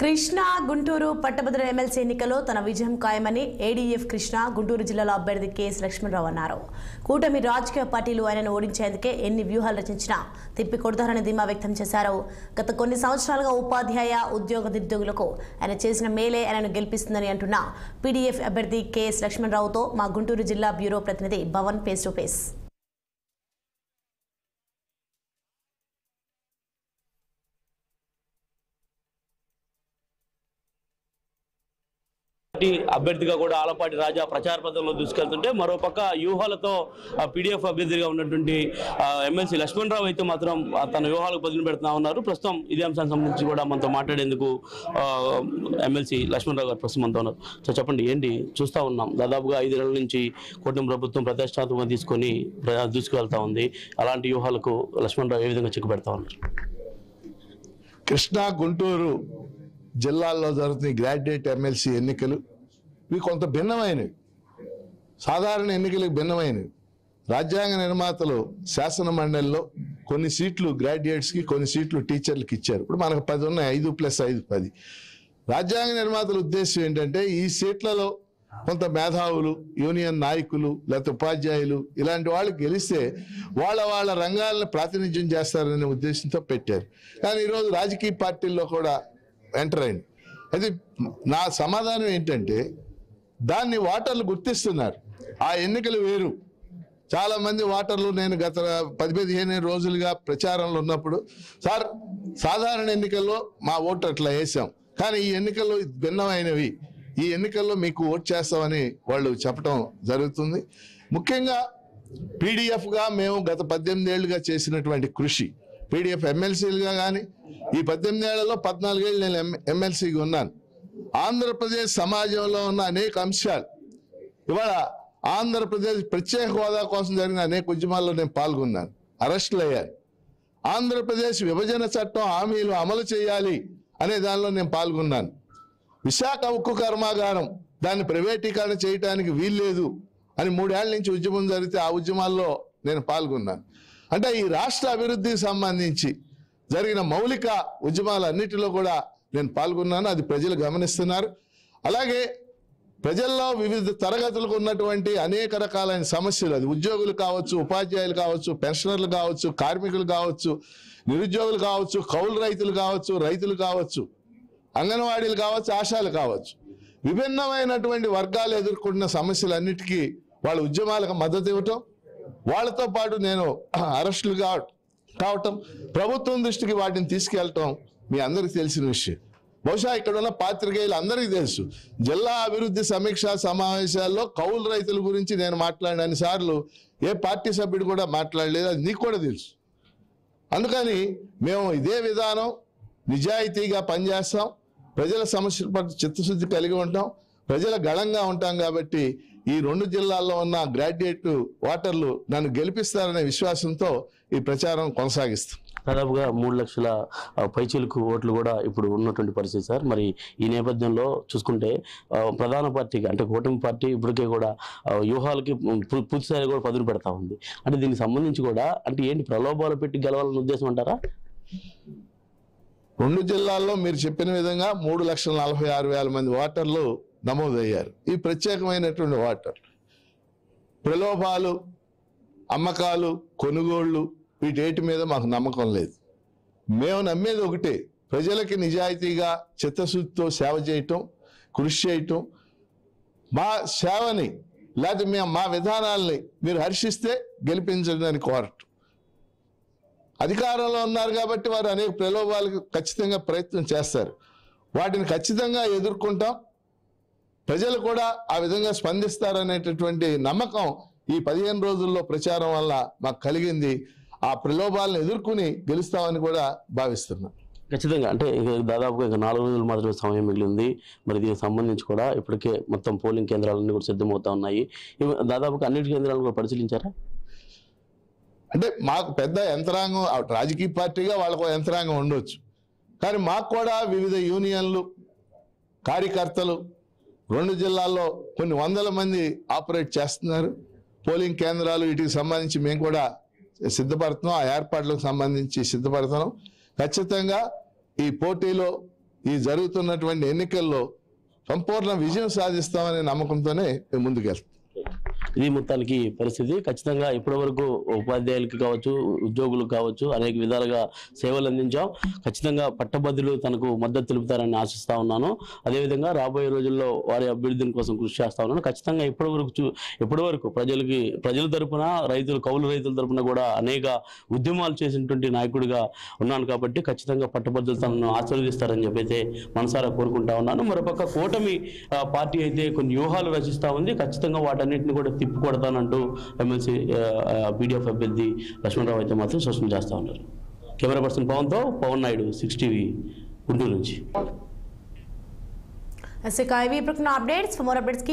కృష్ణ గుంటూరు పట్టభద్రుల ఎమ్మెల్సీ ఎన్నికల్లో తన విజయం ఖాయమని ఏడీఎఫ్ కృష్ణ గుంటూరు జిల్లాలో అభ్యర్థి కెఎస్ లక్ష్మణరావు అన్నారు. కూటమి రాజకీయ పార్టీలు ఆయనను ఓడించేందుకే ఎన్ని వ్యూహాలు రచించినా తిప్పికొడతారని ధీమా వ్యక్తం చేశారు. గత కొన్ని సంవత్సరాలుగా ఉపాధ్యాయ ఉద్యోగ నిరుద్యోగులకు ఆయన చేసిన మేలే ఆయనను గెలిపిస్తుందని అంటున్న పీడీఎఫ్ అభ్యర్థి కెఎస్ లక్ష్మణరావుతో మా గుంటూరు జిల్లా బ్యూరో ప్రతినిధి భవన్ ఫేస్ టు ఫేస్. అభ్యర్థిగా కూడా ఆలపాటి రాజా ప్రచార పథంలో దూసుకెళ్తుంటే మరోపక్క వ్యూహాలతో పీడీఎఫ్ అభ్యర్థిగా ఉన్నటువంటి ఎమ్మెల్సీ లక్ష్మణరావు అయితే మాత్రం తన వ్యూహాలకు పదును పెడుతూ ఉన్నారు. ప్రస్తుతం ఇదే అంశానికి సంబంధించి కూడా మనతో మాట్లాడేందుకు ఎమ్మెల్సీ లక్ష్మణరావు గారు ప్రస్తుతం మనతో ఉన్నారు. సో చెప్పండి, ఏంటి చూస్తూ ఉన్నాం, దాదాపుగా 5 నెలల నుంచి కూటమి ప్రభుత్వం ప్రతిష్టాత్మకంగా తీసుకొని దూసుకువెళ్తా ఉంది. అలాంటి వ్యూహాలకు లక్ష్మణరావు ఏ విధంగా చిక్కుపెడతా ఉన్నారు? కృష్ణా గుంటూరు జిల్లాల్లో జరుగుతున్న గ్రాడ్యుయేట్ ఎమ్మెల్సీ ఎన్నికలు ఇవి కొంత భిన్నమైనవి, సాధారణ ఎన్నికలకు భిన్నమైనవి. రాజ్యాంగ నిర్మాతలు శాసన మండలిలో కొన్ని సీట్లు గ్రాడ్యుయేట్స్కి, కొన్ని సీట్లు టీచర్లకు ఇచ్చారు. ఇప్పుడు మనకు 10 ఉన్నాయి, 5+5 10. రాజ్యాంగ నిర్మాతల ఉద్దేశం ఏంటంటే ఈ సీట్లలో కొంత మేధావులు, యూనియన్ నాయకులు, లేకపోతే ఉపాధ్యాయులు ఇలాంటి వాళ్ళు గెలిస్తే వాళ్ళ రంగాలను ప్రాతినిధ్యం చేస్తారనే ఉద్దేశంతో పెట్టారు. కానీ ఈరోజు రాజకీయ పార్టీల్లో కూడా ఎంటర్ అయింది. అది నా సమాధానం ఏంటంటే దాన్ని ఓటర్లు గుర్తిస్తున్నారు. ఆ ఎన్నికలు వేరు. చాలా మంది ఓటర్లు, నేను గత 10-15 రోజులుగా ప్రచారంలో ఉన్నప్పుడు, సార్ సాధారణ ఎన్నికల్లో మా ఓటు అట్లా వేసాం, కానీ ఈ ఎన్నికల్లో భిన్నమైనవి, ఈ ఎన్నికల్లో మీకు ఓటు చేస్తామని వాళ్ళు చెప్పడం జరుగుతుంది. ముఖ్యంగా పీడీఎఫ్గా మేము గత 18 ఏళ్ళుగా చేసినటువంటి కృషి, పీడీఎఫ్ ఎమ్మెల్సీలుగా కానీ ఈ 18 ఏళ్లలో 14 ఏళ్ళు నేను ఎమ్మెల్సీగా ఉన్నాను. ఆంధ్రప్రదేశ్ సమాజంలో ఉన్న అనేక అంశాలు, ఇవాళ ఆంధ్రప్రదేశ్ ప్రత్యేక హోదా కోసం జరిగిన అనేక ఉద్యమాల్లో నేను పాల్గొన్నాను, అరెస్టులు అయ్యాను. ఆంధ్రప్రదేశ్ విభజన చట్టం హామీలు అమలు చేయాలి అనే దానిలో నేను పాల్గొన్నాను. విశాఖ ఉక్కు కర్మాగారం దాన్ని ప్రైవేటీకరణ చేయడానికి వీల్లేదు అని 3 ఏళ్ల నుంచి ఉద్యమం జరిగితే ఆ ఉద్యమాల్లో నేను పాల్గొన్నాను. అంటే ఈ రాష్ట్ర అభివృద్ధికి సంబంధించి జరిగిన మౌలిక ఉద్యమాలన్నిటిలో కూడా నేను పాల్గొన్నాను. అది ప్రజలు గమనిస్తున్నారు. అలాగే ప్రజల్లో వివిధ తరగతులకు ఉన్నటువంటి అనేక రకాలైన సమస్యలు, అది ఉద్యోగులు కావచ్చు, ఉపాధ్యాయులు కావచ్చు, పెన్షనర్లు కావచ్చు, కార్మికులు కావచ్చు, నిరుద్యోగులు కావచ్చు, కౌలు రైతులు కావచ్చు, రైతులు కావచ్చు, అంగన్వాడీలు కావచ్చు, ఆశాలు కావచ్చు, విభిన్నమైనటువంటి వర్గాలు ఎదుర్కొంటున్న సమస్యలన్నిటికీ వాళ్ళ ఉద్యమాలకు మద్దతు ఇవ్వటం, వాళ్ళతో పాటు నేను అరెస్టులు కావటం, ప్రభుత్వం దృష్టికి వాటిని తీసుకెళ్ళటం మీ అందరికీ తెలిసిన విషయం. బహుశా ఇక్కడ ఉన్న పాత్రికేయులు అందరికీ తెలుసు. జిల్లా అభివృద్ధి సమీక్షా సమావేశాల్లో కౌలు రైతుల గురించి నేను మాట్లాడిన అన్నిసార్లు ఏ పార్టీ సభ్యుడు కూడా మాట్లాడలేదు, అది నీకు కూడా తెలుసు. అందుకని మేము ఇదే విధానం, నిజాయితీగా పనిచేస్తాం, ప్రజల సమస్యల పట్ల చిత్తశుద్ధి కలిగి ఉంటాం, ప్రజల గళంగా ఉంటాం. కాబట్టి ఈ 2 జిల్లాల్లో ఉన్న గ్రాడ్యుయేట్ ఓటర్లు నన్ను గెలిపిస్తారనే విశ్వాసంతో ఈ ప్రచారం కొనసాగిస్తాం. దాదాపుగా 3 లక్షల పైచీలకు ఓట్లు కూడా ఇప్పుడు ఉన్నటువంటి పరిస్థితి సార్. మరి ఈ నేపథ్యంలో చూసుకుంటే ప్రధాన పార్టీగా అంటే కూటమి పార్టీ ఇప్పటికే కూడా వ్యూహాలకి పూర్తిస్థాయిలో కూడా పదును పెడతా ఉంది. అంటే దీనికి సంబంధించి కూడా అంటే ఏంటి, ప్రలోభాలు పెట్టి గెలవాలన్న ఉద్దేశం అంటారా? 2 జిల్లాల్లో మీరు చెప్పిన విధంగా 3,46,000 మంది ఓటర్లు నమోదయ్యారు. ఈ ప్రత్యేకమైనటువంటి ఓటర్ ప్రలోభాలు, అమ్మకాలు, కొనుగోళ్లు వీటి మీద మాకు నమ్మకం లేదు. మేము నమ్మేది ఒకటే, ప్రజలకి నిజాయితీగా చిత్తశుద్ధితో సేవ చేయటం, కృషి చేయటం. మా సేవని లేకపోతే మా విధానాల్ని మీరు హర్షిస్తే గెలిపించడానికి కోరటం. అధికారంలో ఉన్నారు కాబట్టి వారు అనేక ప్రలోభాలకు ఖచ్చితంగా ప్రయత్నం చేస్తారు. వాటిని ఖచ్చితంగా ఎదుర్కొంటాం. ప్రజలు కూడా ఆ విధంగా స్పందిస్తారనేటటువంటి నమ్మకం ఈ 15 రోజుల్లో ప్రచారం వల్ల మాకు కలిగింది. ఆ ప్రలోభాలను ఎదుర్కొని గెలుస్తామని కూడా భావిస్తున్నాం. ఖచ్చితంగా అంటే దాదాపుగా ఇంకా 4 రోజులు మాత్రమే సమయం మిగిలింది. మరి దీనికి సంబంధించి కూడా ఇప్పటికే మొత్తం పోలింగ్ కేంద్రాలన్నీ కూడా సిద్ధమవుతా ఉన్నాయి. దాదాపుగా అన్నిటి కేంద్రాలను కూడా పరిశీలించారా? అంటే మాకు పెద్ద యంత్రాంగం, రాజకీయ పార్టీగా వాళ్ళకు యంత్రాంగం ఉండొచ్చు, కానీ మాకు కూడా వివిధ యూనియన్లు, కార్యకర్తలు 2 జిల్లాల్లో కొన్ని వందల మంది ఆపరేట్ చేస్తున్నారు. పోలింగ్ కేంద్రాలు వీటికి సంబంధించి మేము కూడా సిద్ధపడుతున్నాం, ఆ ఏర్పాట్లకు సంబంధించి సిద్ధపడుతున్నాం. ఖచ్చితంగా ఈ పోటీలో ఈ జరుగుతున్నటువంటి ఎన్నికల్లో సంపూర్ణ విజయం సాధిస్తామనే నమ్మకంతోనే మేము ముందుకెళ్తాం. ఇది మొత్తానికి పరిస్థితి. ఖచ్చితంగా ఇప్పటి వరకు ఉపాధ్యాయులకి కావచ్చు, ఉద్యోగులకు కావచ్చు, అనేక విధాలుగా సేవలు అందించాం. ఖచ్చితంగా పట్టభద్రులు తనకు మద్దతు తెలుపుతారని ఆశిస్తా ఉన్నాను. అదేవిధంగా రాబోయే రోజుల్లో వారి అభ్యున్నతి కోసం కృషి చేస్తా ఉన్నాను. ఖచ్చితంగా ఇప్పటి వరకు ప్రజల తరపున కౌలు రైతుల తరపున కూడా అనేక ఉద్యమాలు చేసినటువంటి నాయకుడిగా ఉన్నాను కాబట్టి ఖచ్చితంగా పట్టభద్రులు తనను ఆశీర్వదిస్తారని చెప్పైతే మనసారా కోరుకుంటా ఉన్నాను. మరోపక్క కూటమి పార్టీ అయితే కొన్ని వ్యూహాలు రచిస్తా ఉంది. ఖచ్చితంగా వాటన్నిటిని కూడా తిప్పికొడతానంటూ ఎమ్మెల్సీ పీడీఎఫ్ అభ్యర్థి లక్ష్మణరావు అయితే మాత్రం స్పష్టం చేస్తా ఉన్నారు. కెమెరా పర్సన్ పవన్తో పవన్ నాయుడు, 6 టీవీ గుంటూరు నుంచి. Updates for more updates